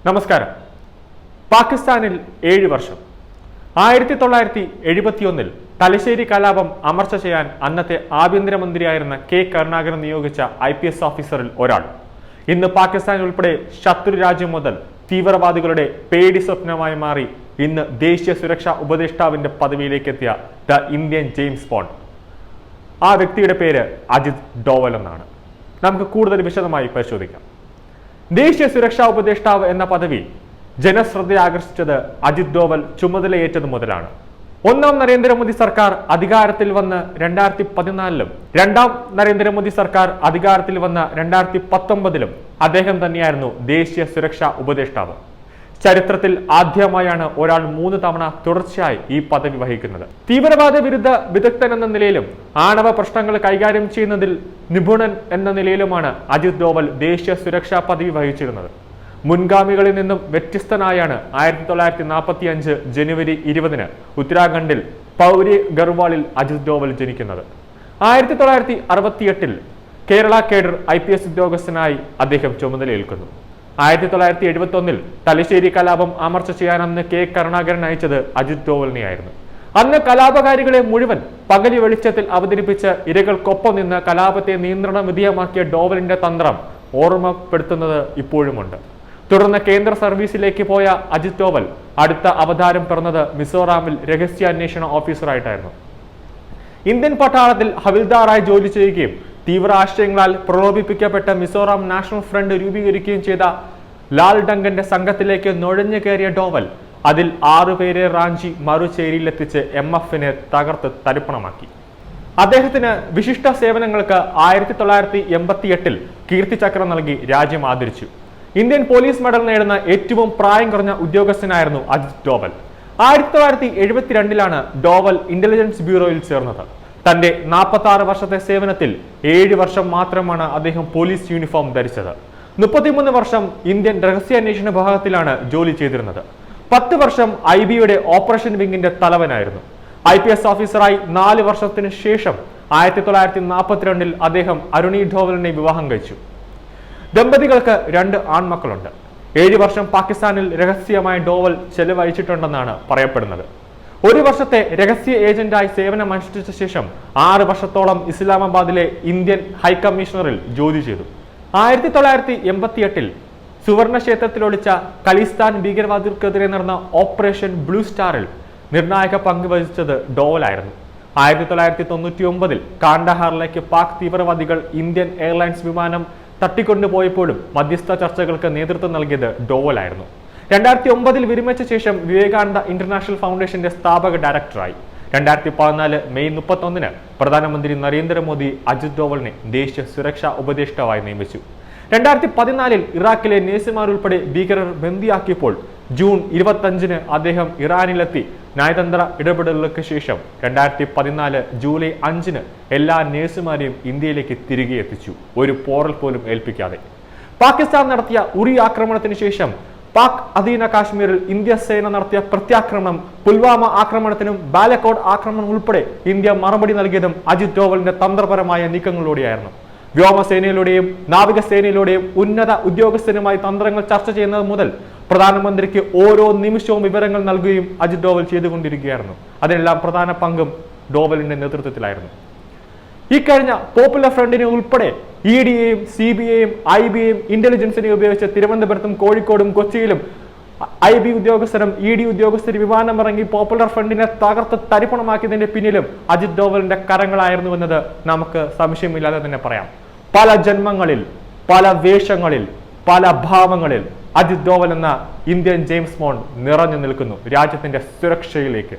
നമസ്കാരം. പാകിസ്ഥാനിൽ 7 വർഷം. 1971 തലശ്ശേരി കലാപം അമർച്ച ചെയ്യാൻ അന്നത്തെ ആഭ്യന്തരമന്ത്രിയായിരുന്ന കെ കരുണാകരൻ നിയോഗിച്ച IPS ഓഫീസറിൽ ഒരാൾ ഇന്ന് പാകിസ്ഥാൻ ഉൾപ്പെടെ ശത്രു രാജ്യം മുതൽ തീവ്രവാദികളുടെ പേടി സ്വപ്നമായി മാറി ഇന്ന് ദേശീയ സുരക്ഷാ ഉപദേഷ്ടാവിന്റെ പദവിയിലേക്ക് എത്തിയ ദ ഇന്ത്യൻ ജെയിംസ് ബോണ്ട്. ആ വ്യക്തിയുടെ പേര് അജിത് ഡോവൽ എന്നാണ്. നമുക്ക് കൂടുതൽ വിശദമായി പരിശോധിക്കാം. ദേശീയ സുരക്ഷാ ഉപദേഷ്ടാവ് എന്ന പദവി ജനശ്രദ്ധ ആകർഷിച്ചത് അജിത് ഡോവൽ ചുമതലയേറ്റത് മുതലാണ്. ഒന്നാം നരേന്ദ്രമോദി സർക്കാർ അധികാരത്തിൽ വന്ന് 2014-ലും രണ്ടാം നരേന്ദ്രമോദി സർക്കാർ അധികാരത്തിൽ വന്ന 2019-ലും അദ്ദേഹം തന്നെയായിരുന്നു ദേശീയ സുരക്ഷാ ഉപദേഷ്ടാവ്. ചരിത്രത്തിൽ ആദ്യമായാണ് ഒരാൾ 3 തവണ തുടർച്ചയായി ഈ പദവി വഹിക്കുന്നത്. തീവ്രവാദ വിരുദ്ധ വിദഗ്ധൻ എന്ന നിലയിലും ആണവ പ്രശ്നങ്ങൾ കൈകാര്യം ചെയ്യുന്നതിൽ നിപുണൻ എന്ന നിലയിലുമാണ് അജിത് ഡോവൽ ദേശീയ സുരക്ഷാ പദവി വഹിച്ചിരുന്നത്. മുൻഗാമികളിൽ നിന്നും വ്യത്യസ്തനായാണ് 1945 ജനുവരി 20-ന് ഉത്തരാഖണ്ഡിൽ പൗരി ഗർവാളിൽ അജിത് ഡോവൽ ജനിക്കുന്നത്. 1968-ൽ കേരള കേഡർ IPS ഉദ്യോഗസ്ഥനായി അദ്ദേഹം ചുമതലയേൽക്കുന്നു. 1971-ൽ തലശ്ശേരി കലാപം അമർച്ച ചെയ്യാൻ അന്ന് കെ കരുണാകരൻ അയച്ചത് അജിത് ഡോവലിനെയായിരുന്നു. അന്ന് കലാപകാരികളെ മുഴുവൻ പകലി വെളിച്ചത്തിൽ അവതരിപ്പിച്ച് ഇരകൾക്കൊപ്പം നിന്ന് കലാപത്തെ നിയന്ത്രണ വിധേയമാക്കിയ ഡോവലിന്റെ തന്ത്രം ഓർമ്മപ്പെടുത്തുന്നത് ഇപ്പോഴുമുണ്ട്. തുടർന്ന് കേന്ദ്ര സർവീസിലേക്ക് പോയ അജിത് ഡോവൽ അടുത്ത അവതാരം പിറന്നത് മിസോറാമിൽ രഹസ്യാന്വേഷണ ഓഫീസറായിട്ടായിരുന്നു. ഇന്ത്യൻ പട്ടാളത്തിൽ ഹവിൽദാറായി ജോലി ചെയ്യുകയും തീവ്ര ആശയങ്ങളാൽ പ്രലോഭിപ്പിക്കപ്പെട്ട മിസോറാം നാഷണൽ ഫ്രണ്ട് രൂപീകരിക്കുകയും ചെയ്ത ലാൽ ഡങ്കന്റെ സംഘത്തിലേക്ക് നുഴഞ്ഞു കയറിയ ഡോവൽ അതിൽ 6 പേരെ റാഞ്ചി മറുചേരിയിലെത്തിച്ച് MFനെ തകർത്ത് തരിപ്പണമാക്കി. അദ്ദേഹത്തിന് വിശിഷ്ട സേവനങ്ങൾക്ക് 1988-ൽ കീർത്തിചക്ര നൽകി രാജ്യം ആദരിച്ചു. ഇന്ത്യൻ പോലീസ് മെഡൽ നേടുന്ന ഏറ്റവും പ്രായം കുറഞ്ഞ ഉദ്യോഗസ്ഥനായിരുന്നു അജിത് ഡോവൽ. 1972-ലാണ് ഡോവൽ ഇന്റലിജൻസ് ബ്യൂറോയിൽ ചേർന്നത്. തന്റെ 46 വർഷത്തെ സേവനത്തിൽ 7 വർഷം മാത്രമാണ് അദ്ദേഹം പോലീസ് യൂണിഫോം ധരിച്ചത്. 33 വർഷം ഇന്ത്യൻ രഹസ്യാന്വേഷണ വിഭാഗത്തിലാണ് ജോലി ചെയ്തിരുന്നത്. 10 വർഷം IBയുടെ ഓപ്പറേഷൻ വിങ്ങിന്റെ തലവനായിരുന്നു. IPS ഓഫീസറായി 4 വർഷത്തിന് ശേഷം 1942-ൽ അദ്ദേഹം അരുണി ഡോവലിനെ വിവാഹം കഴിച്ചു. ദമ്പതികൾക്ക് 2 ആൺമക്കളുണ്ട്. 7 വർഷം പാകിസ്ഥാനിൽ രഹസ്യമായി ഡോവൽ ചെലവഴിച്ചിട്ടുണ്ടെന്നാണ് പറയപ്പെടുന്നത്. 1 വർഷത്തെ രഹസ്യ ഏജന്റായി സേവനമനുഷ്ഠിച്ച ശേഷം 6 വർഷത്തോളം ഇസ്ലാമാബാദിലെ ഇന്ത്യൻ ഹൈക്കമ്മീഷണറിൽ ജോലി ചെയ്തു. 1988-ൽ സുവർണ ക്ഷേത്രത്തിലൊളിച്ച ഖലിസ്ഥാൻ ഭീകരവാദികൾക്കെതിരെ നടന്ന ഓപ്പറേഷൻ ബ്ലൂ സ്റ്റാറിൽ നിർണായക പങ്ക് വഹിച്ചത് ഡോവലായിരുന്നു. 1999-ൽ കാണ്ഡഹാറിലേക്ക് പാക് തീവ്രവാദികൾ ഇന്ത്യൻ എയർലൈൻസ് വിമാനം തട്ടിക്കൊണ്ടുപോയപ്പോഴും മധ്യസ്ഥ ചർച്ചകൾക്ക് നേതൃത്വം നൽകിയത് ഡോവലായിരുന്നു. 2009-ൽ വിരമിച്ച ശേഷം വിവേകാനന്ദ ഇന്റർനാഷണൽ ഫൗണ്ടേഷന്റെ സ്ഥാപക ഡയറക്ടറായി. 2014 മെയ് 31-ന് പ്രധാനമന്ത്രി നരേന്ദ്രമോദി അജിത് ഡോവലിനെ ദേശീയ സുരക്ഷാ ഉപദേഷ്ടാവായി നിയമിച്ചു. 2014-ൽ ഇറാഖിലെ നേഴ്സുമാരുൾപ്പെടെ ഭീകരർ ബന്ദിയാക്കിയപ്പോൾ ജൂൺ 25-ന് അദ്ദേഹം ഇറാനിലെത്തി നയതന്ത്ര ഇടപെടലുകൾക്ക് ശേഷം 2014 ജൂലൈ 5-ന് എല്ലാ നേഴ്സുമാരെയും ഇന്ത്യയിലേക്ക് തിരികെ എത്തിച്ചു, ഒരു പോറൽ പോലും ഏൽപ്പിക്കാതെ. പാകിസ്ഥാൻ നടത്തിയ ഉറി ആക്രമണത്തിന് ശേഷം പാക് അധീന കാശ്മീരിൽ ഇന്ത്യ സേന നടത്തിയ പ്രത്യാക്രമണം, പുൽവാമ ആക്രമണത്തിനും ബാലക്കോട്ട് ആക്രമണം ഉൾപ്പെടെ ഇന്ത്യ മറുപടി നൽകിയതും അജിത് ഡോവലിന്റെ തന്ത്രപരമായ നീക്കങ്ങളിലൂടെയായിരുന്നു. വ്യോമസേനയിലൂടെയും നാവികസേനയിലൂടെയും ഉന്നത ഉദ്യോഗസ്ഥരുമായി തന്ത്രങ്ങൾ ചർച്ച ചെയ്യുന്നത് മുതൽ പ്രധാനമന്ത്രിക്ക് ഓരോ നിമിഷവും വിവരങ്ങൾ നൽകുകയും അജിത് ഡോവൽ ചെയ്തുകൊണ്ടിരിക്കുകയായിരുന്നു. അതിനെല്ലാം പ്രധാന പങ്കും ഡോവലിന്റെ നേതൃത്വത്തിലായിരുന്നു. ഇക്കഴിഞ്ഞ പോപ്പുലർ ഫ്രണ്ടിനെ ഉൾപ്പെടെ EDയെയും CBIയെയും IBയെയും ഇന്റലിജൻസിനെ ഉപയോഗിച്ച് തിരുവനന്തപുരത്തും കോഴിക്കോടും കൊച്ചിയിലും IB ഉദ്യോഗസ്ഥരും ED ഉദ്യോഗസ്ഥരും വിമാനമിറങ്ങി പോപ്പുലർ ഫ്രണ്ടിനെ തകർത്ത് തരിപ്പണമാക്കിയതിന്റെ പിന്നിലും അജിത് ഡോവലിന്റെ കരങ്ങളായിരുന്നുവെന്നത് നമുക്ക് സംശയമില്ലാതെ തന്നെ പറയാം. പല ജന്മങ്ങളിൽ, പല വേഷങ്ങളിൽ, പല ഭാവങ്ങളിൽ അജിത് ഡോവൽ എന്ന ഇന്ത്യൻ ജെയിംസ് ബോണ്ട് നിറഞ്ഞു നിൽക്കുന്നു രാജ്യത്തിന്റെ സുരക്ഷയിലേക്ക്.